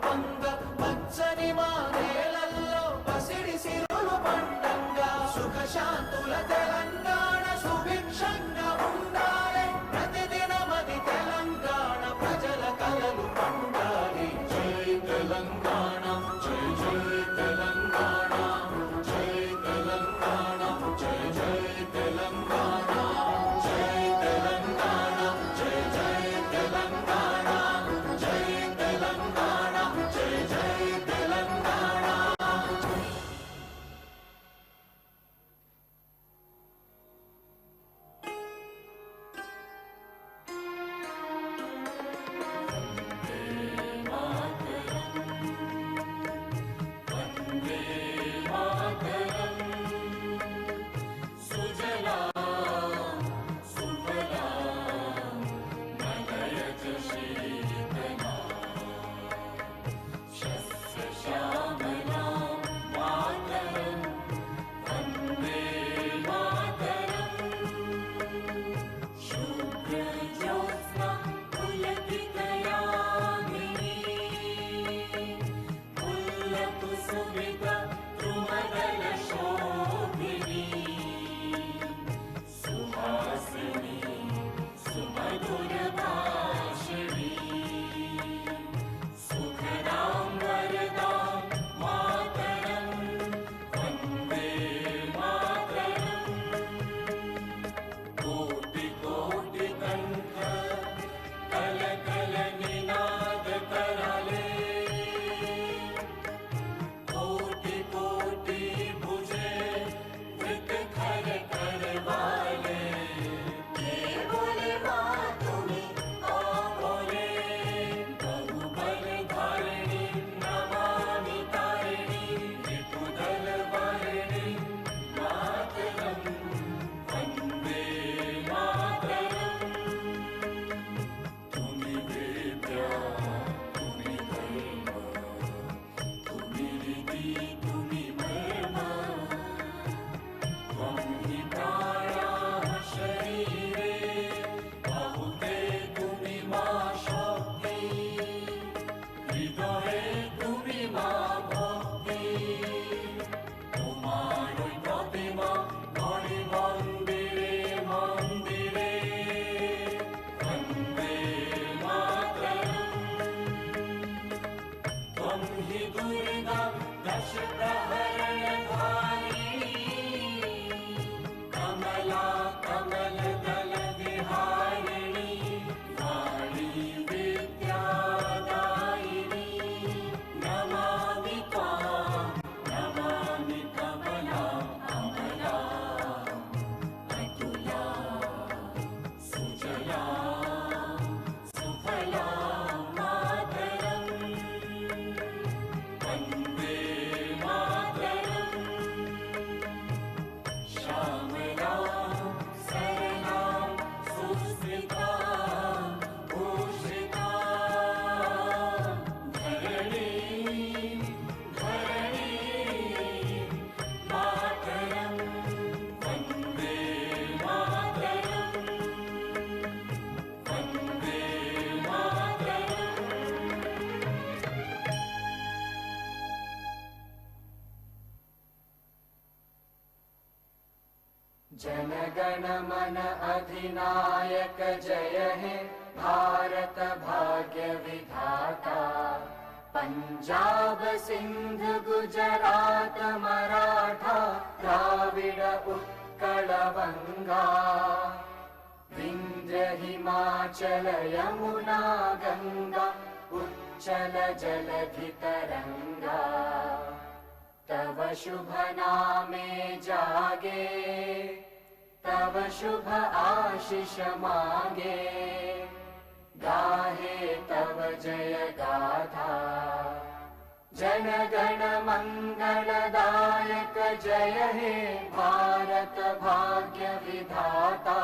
పొంగ పచ్చని మా నేలల్లో పసిడి సిరులు పండంగా సుఖశాంతుల తెలంగాణ సుభిక్షంగా ఉండాలి ప్రతిదినమది తెలంగాణ ప్రజల కలలు పండాలి జై తెలంగాణ జై జై తెలంగాణ జై తెలంగాణ జై జై తెలంగాణ జై తెలంగాణ జై జై తెలంగాణ జై తెలంగాణ జై జై తెలంగాణ जनगण मन अधिनायक जय हे भारत भाग्य विधाता। पंजाब सिंध गुजरात मराठा द्राविड उत्कल बंगा विंध्य हिमाचल यमुना गंगा उच्चल जलधि तरंगा। तव शुभ नामे जागे तव शुभ आशीष मांगे गाहे तव जय गाथा। जन गण मंगलदायक जय हे भारत भाग्य विधाता।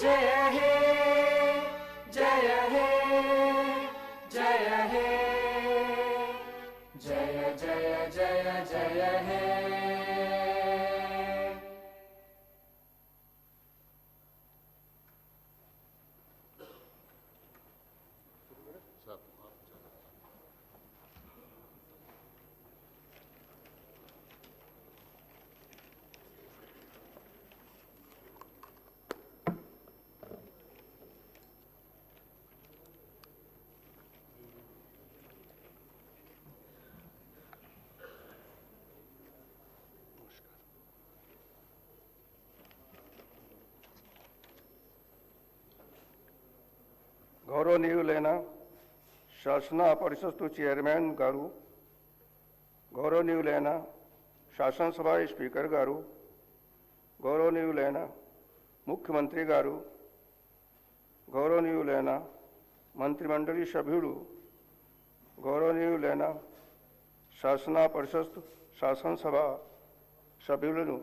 जय हे जय हे जय हे जय जय जय जय हे। గౌరవనీయులైన శాసన పరిషత్తు చైర్మన్ గారు, గౌరవనీయులైన శాసనసభ స్పీకర్ గారు, గౌరవనీయులైన ముఖ్యమంత్రి గారు, గౌరవనీయులైన మంత్రిమండలి సభ్యులు, గౌరవనీయులైన శాసన పరిషత్ శాసనసభ సభ్యులను,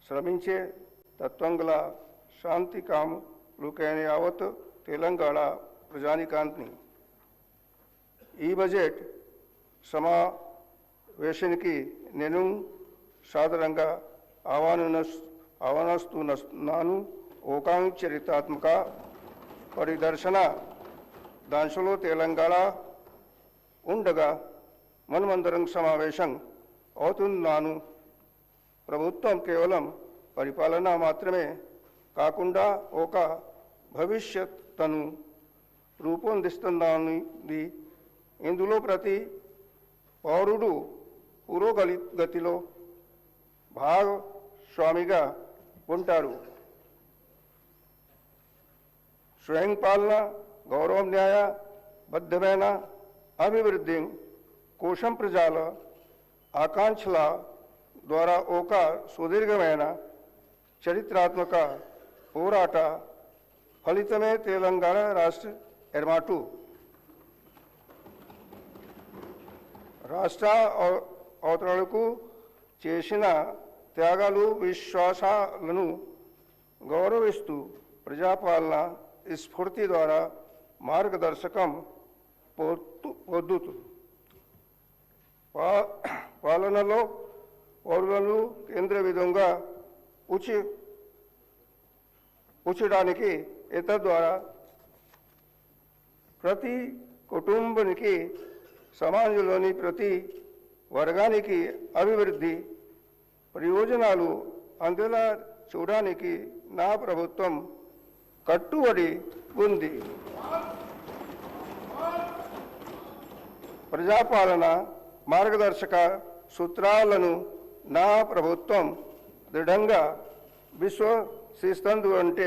శ్రమించే తత్వం గల శాంతి కాములకైన యావత్ తెలంగాణ ప్రజానికాన్ని ఈ బడ్జెట్ సమావేశానికి నేను సాదరంగా ఆహ్వానిస్తున్నాను. ఓకాంగ్ చరిత్రాత్మక పరిదర్శన దాంట్లో తెలంగాణ ఉండగా మనమందరం సమావేశం అవుతున్నాను. ప్రభుత్వం కేవలం పరిపాలన మాత్రమే కాకుండా ఒక భవిష్యత్తును రూపొందిస్తున్నది. ఇందులో ప్రతి పౌరుడు పురోగతిలో భాగస్వామిగా ఉంటారు. స్వయం పాలన, గౌరవం, న్యాయబద్ధమైన అభివృద్ధి కోసం ప్రజల ఆకాంక్షల ద్వారా ఒక సుదీర్ఘమైన చరిత్రాత్మక పోరాట ఫలితమే తెలంగాణ రాష్ట్ర ఏర్పాటు. రాష్ట్ర అవతరణకు చేసిన త్యాగాలు, విశ్వాసాలను గౌరవిస్తూ ప్రజాపాలన స్ఫూర్తి ద్వారా మార్గదర్శకం పొందుతూ పాలనలో పౌరులను కేంద్ర విధంగా ఉంచడానికి ద్వారా ప్రతి కుటుంబానికి, సమాజంలోని ప్రతి వర్గానికి అభివృద్ధి ప్రయోజనాలు అందేలా చూడడానికి నా ప్రభుత్వం కట్టుబడి ఉంది. ప్రజాపాలన మార్గదర్శక సూత్రాలను నా ప్రభుత్వం దృఢంగా విశ్వసిస్తుంది. అంటే